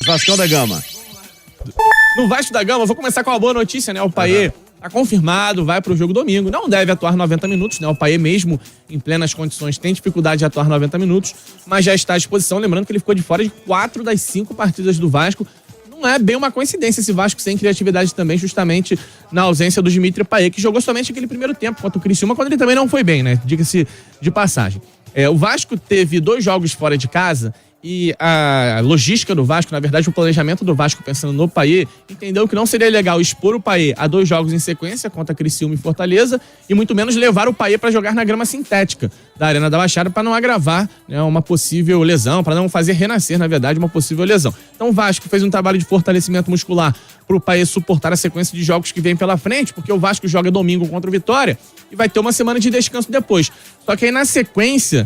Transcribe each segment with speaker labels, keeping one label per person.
Speaker 1: Vascão da Gama.
Speaker 2: No Vasco da Gama, vou começar com uma boa notícia, né? O Payet tá confirmado, vai pro jogo domingo. Não deve atuar 90 minutos, né? O Payet mesmo, em plenas condições, tem dificuldade de atuar 90 minutos, mas já está à disposição. Lembrando que ele ficou de fora de 4 das 5 partidas do Vasco. Não é bem uma coincidência esse Vasco sem criatividade também, justamente na ausência do Dimitri Payet, que jogou somente aquele primeiro tempo contra o Criciúma, quando ele também não foi bem, né? Diga-se de passagem. O Vasco teve 2 jogos fora de casa e a logística do Vasco, na verdade, o planejamento do Vasco pensando no Payet, entendeu que não seria legal expor o Payet a 2 jogos em sequência contra Criciúma e Fortaleza e muito menos levar o Payet para jogar na grama sintética da Arena da Baixada para não agravar, né, uma possível lesão, para não fazer renascer, na verdade, uma possível lesão. Então o Vasco fez um trabalho de fortalecimento muscular para o Payet suportar a sequência de jogos que vem pela frente, porque o Vasco joga domingo contra o Vitória e vai ter uma semana de descanso depois. Só que aí na sequência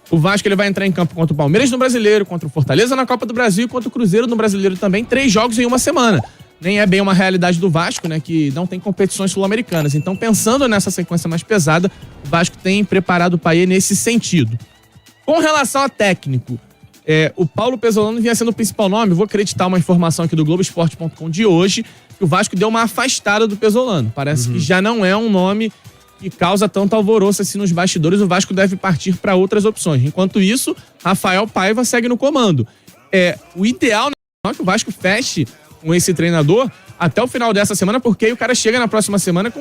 Speaker 2: o Vasco ele vai entrar em campo contra o Palmeiras no Brasileiro, contra o Fortaleza na Copa do Brasil e contra o Cruzeiro no Brasileiro também. 3 jogos em uma semana. Nem é bem uma realidade do Vasco, né, que não tem competições sul-americanas. Então, pensando nessa sequência mais pesada, o Vasco tem preparado o Payet nesse sentido. Com relação a técnico, o Paulo Pesolano vinha sendo o principal nome. Vou acreditar uma informação aqui do Globoesporte.com de hoje, que o Vasco deu uma afastada do Pesolano. Parece que já não é um nome que causa tanto alvoroço assim nos bastidores. O Vasco deve partir para outras opções. Enquanto isso, Rafael Paiva segue no comando. O ideal é que o Vasco feche com esse treinador até o final dessa semana, porque aí o cara chega na próxima semana com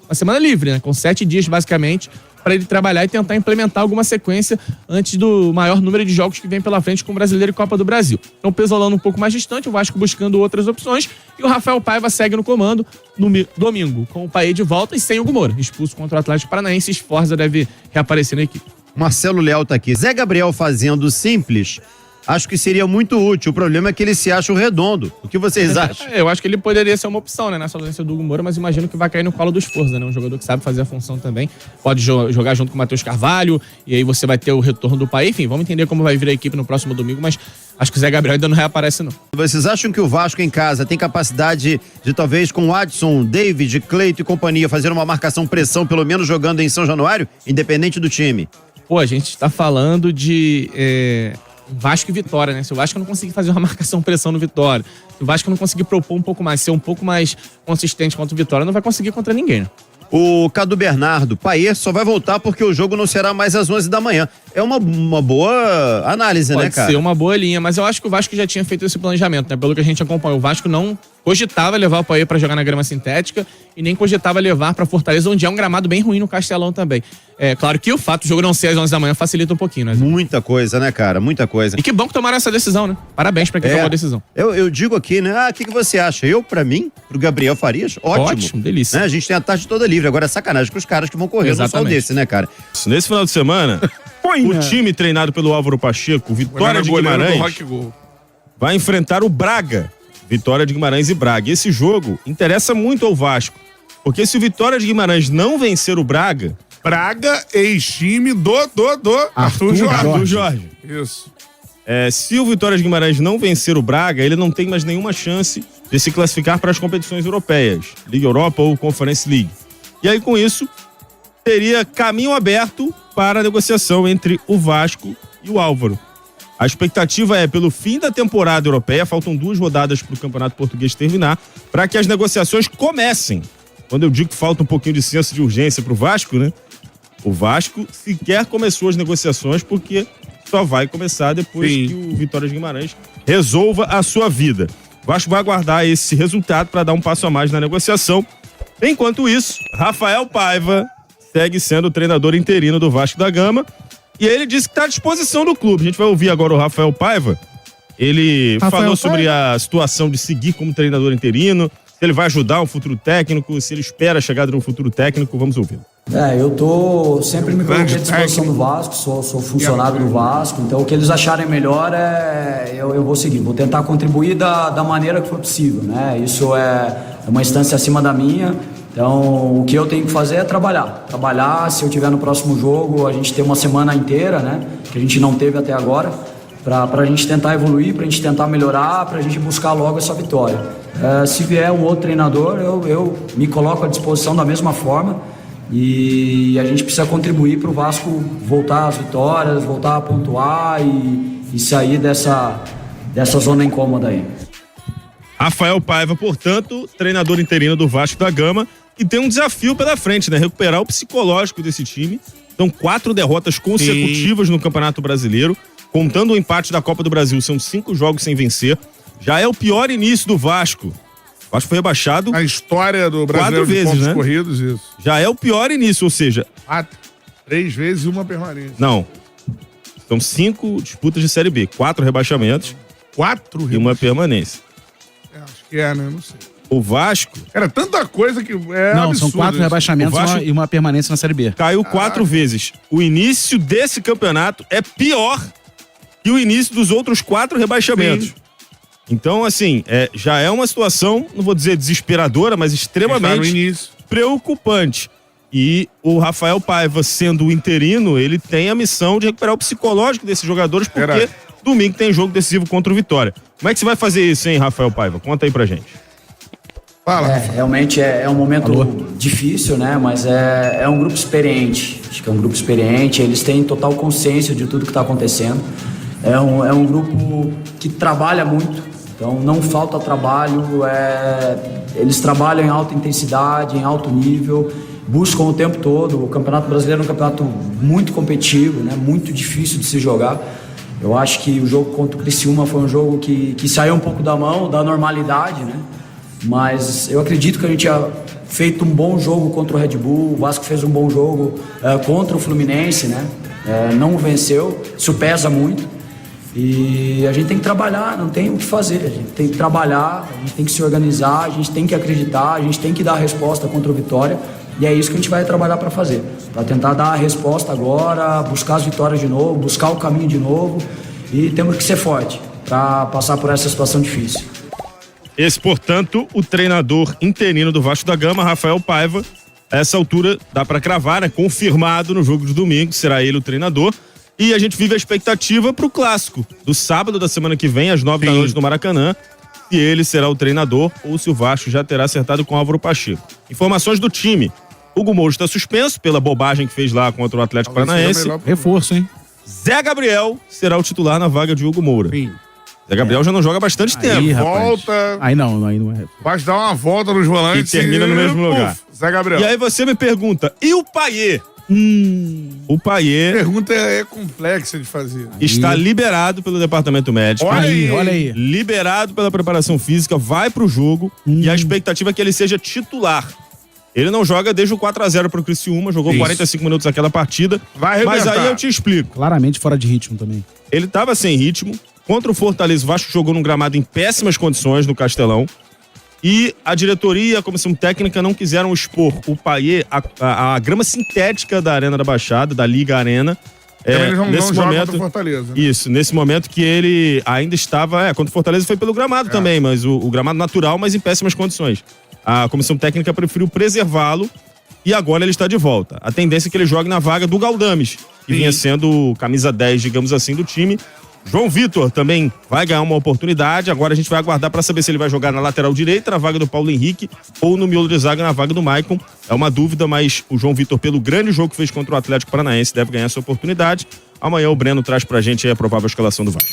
Speaker 2: uma semana livre, né? Com 7 dias, basicamente, para ele trabalhar e tentar implementar alguma sequência antes do maior número de jogos que vem pela frente com o Brasileiro e Copa do Brasil. Então o Pesolano um pouco mais distante, o Vasco buscando outras opções e o Rafael Paiva segue no comando no domingo, com o Payet de volta e sem o Hugo Moura, expulso contra o Atlético Paranaense. Esforza deve reaparecer na equipe.
Speaker 1: Marcelo Leal tá aqui. Zé Gabriel fazendo simples, acho que seria muito útil. O problema é que ele se acha o redondo. O que vocês acham?
Speaker 2: Eu acho que ele poderia ser uma opção, né, nessa ausência do Hugo Moura, mas imagino que vai cair no colo do Esforza, né? Um jogador que sabe fazer a função também. Pode jogar junto com o Matheus Carvalho, e aí você vai ter o retorno do Payet. Enfim, vamos entender como vai vir a equipe no próximo domingo, mas acho que o Zé Gabriel ainda não reaparece, não.
Speaker 1: Vocês acham que o Vasco em casa tem capacidade de talvez com o Adson, David, Cleito e companhia fazer uma marcação-pressão, pelo menos jogando em São Januário, independente do time?
Speaker 2: Pô, a gente tá falando de Vasco e Vitória, né? Se o Vasco não conseguir fazer uma marcação-pressão no Vitória, se o Vasco não conseguir propor um pouco mais, ser um pouco mais consistente contra o Vitória, não vai conseguir contra ninguém, né?
Speaker 1: O Cadu Bernardo, Payet só vai voltar porque o jogo não será mais às 11 da manhã. É uma boa análise, né, cara?
Speaker 2: Pode ser uma boa linha, mas eu acho que o Vasco já tinha feito esse planejamento, né? Pelo que a gente acompanhou, o Vasco não cogitava levar o Payet pra jogar na grama sintética e nem cogitava levar pra Fortaleza, onde é um gramado bem ruim no Castelão também. Claro que o fato do jogo não ser às 11 da manhã facilita um pouquinho, né?
Speaker 1: Muita coisa, né, cara? Muita coisa.
Speaker 2: E que bom que tomaram essa decisão, né? Parabéns pra quem tomou a decisão.
Speaker 1: Eu digo aqui, né? O que você acha? Pra mim, pro Gabriel Farias, ótimo.
Speaker 2: Delícia.
Speaker 1: Né? A gente tem a tarde toda livre. Agora é sacanagem com os caras que vão correr no sol desse, né, cara?
Speaker 3: Nesse final de semana, o time treinado pelo Álvaro Pacheco, Vitória de Guimarães, vai enfrentar o Braga. Vitória de Guimarães e Braga. E esse jogo interessa muito ao Vasco, porque se o Vitória de Guimarães não vencer o Braga...
Speaker 4: Braga, ex-time do Arthur Jorge. Isso.
Speaker 3: Se o Vitória de Guimarães não vencer o Braga, ele não tem mais nenhuma chance de se classificar para as competições europeias, Liga Europa ou Conference League. E aí, com isso, teria caminho aberto para a negociação entre o Vasco e o Álvaro. A expectativa é, pelo fim da temporada europeia, faltam 2 rodadas para o Campeonato Português terminar, para que as negociações comecem. Quando eu digo que falta um pouquinho de senso de urgência para o Vasco, né? O Vasco sequer começou as negociações, porque só vai começar depois que o Vitória de Guimarães resolva a sua vida. O Vasco vai aguardar esse resultado para dar um passo a mais na negociação. Enquanto isso, Rafael Paiva segue sendo o treinador interino do Vasco da Gama. E ele disse que está à disposição do clube. A gente vai ouvir agora o Rafael Paiva. Ele falou sobre a situação de seguir como treinador interino, se ele vai ajudar um futuro técnico, se ele espera a chegada de um futuro técnico. Vamos ouvir.
Speaker 5: Eu tô sempre me coloquei à disposição do Vasco, sou funcionário do Vasco, então o que eles acharem melhor eu vou seguir, vou tentar contribuir da maneira que for possível, né? Isso é uma instância acima da minha, então o que eu tenho que fazer é trabalhar, se eu tiver no próximo jogo, a gente ter uma semana inteira, né? Que a gente não teve até agora, pra gente tentar evoluir, pra gente tentar melhorar, pra gente buscar logo essa vitória. Se vier um outro treinador, eu me coloco à disposição da mesma forma. E a gente precisa contribuir para o Vasco voltar às vitórias, voltar a pontuar e sair dessa zona incômoda aí.
Speaker 3: Rafael Paiva, portanto, treinador interino do Vasco da Gama, e tem um desafio pela frente, né? Recuperar o psicológico desse time. São 4 derrotas consecutivas no Campeonato Brasileiro. Contando o empate da Copa do Brasil, são 5 jogos sem vencer. Já é o pior início do Vasco. O Vasco foi rebaixado
Speaker 4: a história do Brasileiro
Speaker 3: 4 vezes,
Speaker 4: de pontos
Speaker 3: né?
Speaker 4: corridos, isso.
Speaker 3: Já é o pior início, ou seja...
Speaker 4: 3 vezes e uma permanência.
Speaker 3: Não. São 5 disputas de Série B. 4 rebaixamentos
Speaker 4: 4
Speaker 3: e uma permanência.
Speaker 4: Acho que é, né? Não sei.
Speaker 3: O Vasco...
Speaker 4: Era tanta coisa que é
Speaker 6: Não,
Speaker 4: absurdo,
Speaker 6: são 4
Speaker 4: isso.
Speaker 6: rebaixamentos
Speaker 3: Vasco-
Speaker 6: e uma permanência na Série B.
Speaker 3: Caiu 4 vezes. O início desse campeonato é pior que o início dos outros 4 rebaixamentos.
Speaker 4: Sim.
Speaker 3: Então, assim, já é uma situação, não vou dizer desesperadora, mas
Speaker 4: Está no
Speaker 3: extremamente
Speaker 4: início.
Speaker 3: preocupante. E o Rafael Paiva, sendo o interino, ele tem a missão de recuperar o psicológico desses jogadores, porque
Speaker 4: Verdade.
Speaker 3: domingo tem jogo decisivo contra o Vitória. Como é que você vai fazer isso, hein, Rafael Paiva? Conta aí pra gente.
Speaker 4: Fala.
Speaker 5: Realmente é um momento difícil, né? Mas é um grupo experiente. Acho que é um grupo experiente, eles têm total consciência de tudo que está acontecendo. É um grupo que trabalha muito, então não falta trabalho. Eles trabalham em alta intensidade, em alto nível, buscam o tempo todo. O Campeonato Brasileiro é um campeonato muito competitivo, né? Muito difícil de se jogar. Eu acho que o jogo contra o Criciúma foi um jogo que saiu um pouco da mão, da normalidade, né? Mas eu acredito que a gente tinha feito um bom jogo contra o Red Bull, o Vasco fez um bom jogo contra o Fluminense, né? Não venceu, isso pesa muito. E a gente tem que trabalhar, não tem o que fazer. A gente tem que trabalhar, a gente tem que se organizar, a gente tem que acreditar, a gente tem que dar a resposta contra o Vitória. E é isso que a gente vai trabalhar para fazer. Para tentar dar a resposta agora, buscar as vitórias de novo, buscar o caminho de novo. E temos que ser forte para passar por essa situação difícil.
Speaker 3: Esse, portanto, o treinador interino do Vasco da Gama, Rafael Paiva. A essa altura, dá pra cravar, né? Confirmado no jogo de domingo, será ele o treinador. E a gente vive a expectativa pro clássico do sábado da semana que vem, às 9 da noite no Maracanã. Se ele será o treinador ou se o Vasco já terá acertado com Álvaro Pacheco. Informações do time. Hugo Moura está suspenso pela bobagem que fez lá contra o Atlético Paranaense.
Speaker 6: Reforço, hein?
Speaker 3: Zé Gabriel será o titular na vaga de Hugo Moura.
Speaker 4: Sim.
Speaker 3: Zé Gabriel já não joga há bastante tempo.
Speaker 6: Aí, rapaz.
Speaker 4: Volta.
Speaker 6: Aí não é.
Speaker 4: Vai dar uma volta nos volantes
Speaker 3: E termina no mesmo lugar.
Speaker 4: Zé Gabriel.
Speaker 3: E aí você me pergunta, e o Payet? O
Speaker 4: A
Speaker 3: Payet
Speaker 4: pergunta é complexa de fazer.
Speaker 3: está liberado pelo departamento médico.
Speaker 4: Olha aí.
Speaker 6: Olha aí.
Speaker 3: Liberado pela preparação física, vai pro jogo e a expectativa é que ele seja titular. Ele não joga desde o 4-0 pro Criciúma, jogou
Speaker 4: Isso.
Speaker 3: 45 minutos aquela partida.
Speaker 4: Vai
Speaker 3: Mas
Speaker 4: arrebentar.
Speaker 3: aí eu te explico.
Speaker 6: Claramente fora de ritmo também.
Speaker 3: Ele tava sem ritmo. Contra o Fortaleza, o Vasco jogou num gramado em péssimas condições no Castelão. E a diretoria e a comissão técnica não quiseram expor o Payet, a grama sintética da Arena da Baixada, da Liga Arena.
Speaker 4: Também eles não
Speaker 3: Nesse
Speaker 4: jogam
Speaker 3: momento,
Speaker 4: contra o Fortaleza. Né?
Speaker 3: isso, nesse momento que ele ainda estava... contra o Fortaleza foi pelo gramado também, mas o gramado natural, mas em péssimas condições. A comissão técnica preferiu preservá-lo e agora ele está de volta. A tendência é que ele jogue na vaga do Galdames, que vinha sendo camisa 10, digamos assim, do time. João Vitor também vai ganhar uma oportunidade. Agora a gente vai aguardar para saber se ele vai jogar na lateral direita, na vaga do Paulo Henrique, ou no miolo de zaga, na vaga do Maicon. É uma dúvida, mas o João Vitor, pelo grande jogo que fez contra o Atlético Paranaense, deve ganhar essa oportunidade. Amanhã o Breno traz pra gente aí a provável escalação do Vasco.